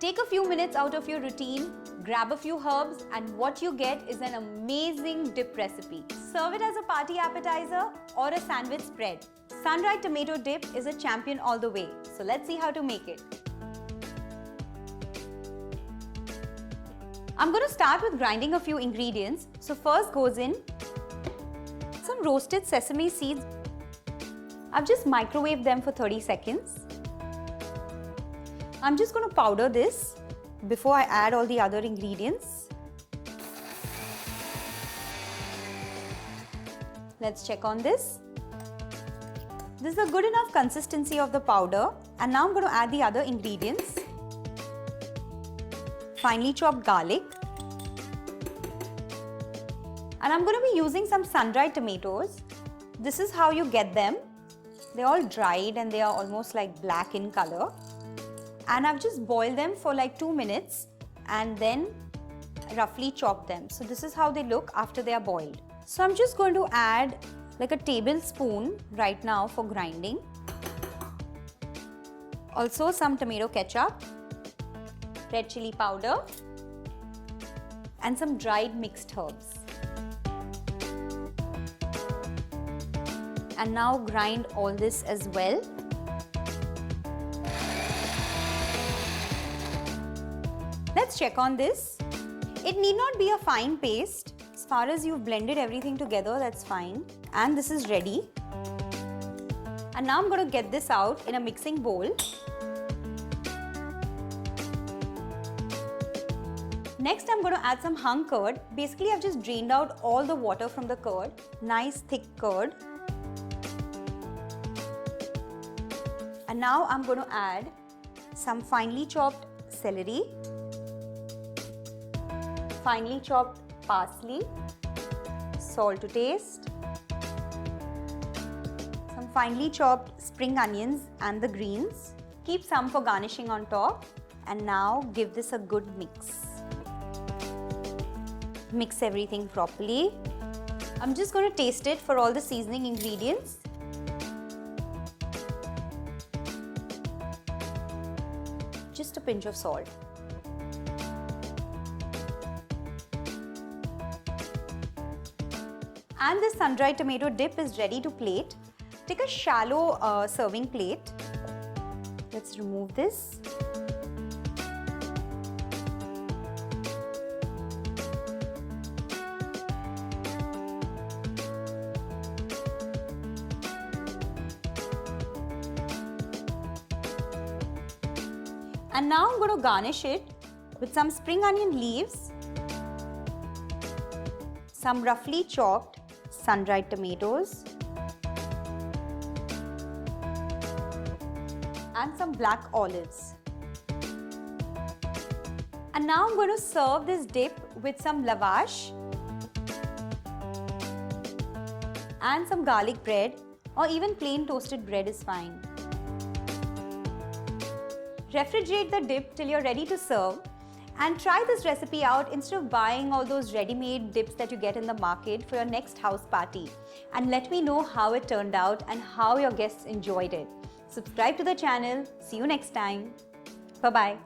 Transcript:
Take a few minutes out of your routine, grab a few herbs, and what you get is an amazing dip recipe. Serve it as a party appetizer or a sandwich spread. Sundried Tomato Dip is a champion all the way. So let's see how to make it. I'm going to start with grinding a few ingredients. So first goes in some roasted sesame seeds. I've just microwaved them for 30 seconds. I'm just going to powder this before I add all the other ingredients. Let's check on this. This is a good enough consistency of the powder, and now I'm going to add the other ingredients. Finely chopped garlic. And I'm going to be using some sun-dried tomatoes. This is how you get them. They're all dried and they are almost like black in color. And I've just boiled them for like 2 minutes and then roughly chopped them. So this is how they look after they are boiled. So I'm just going to add like a tablespoon right now for grinding. Also some tomato ketchup, red chili powder, and some dried mixed herbs. And now grind all this as well. Let's check on this. It need not be a fine paste. As far as you've blended everything together, that's fine. And this is ready. And now I'm going to get this out in a mixing bowl. Next, I'm going to add some hung curd. Basically, I've just drained out all the water from the curd. Nice thick curd. And now I'm going to add some finely chopped celery, finely chopped parsley, salt to taste, some finely chopped spring onions and the greens. Keep some for garnishing on top, and now give this a good mix. Mix everything properly. I'm just going to taste it for all the seasoning ingredients. Just a pinch of salt. And this sun-dried tomato dip is ready to plate. Take a shallow serving plate. Let's remove this. And now I'm going to garnish it with some spring onion leaves, some roughly chopped sun-dried tomatoes, and some black olives. And now I'm going to serve this dip with some lavash and some garlic bread, or even plain toasted bread is fine. Refrigerate the dip till you're ready to serve, and try this recipe out instead of buying all those ready-made dips that you get in the market for your next house party. And let me know how it turned out and how your guests enjoyed it. Subscribe to the channel. See you next time. Bye-bye.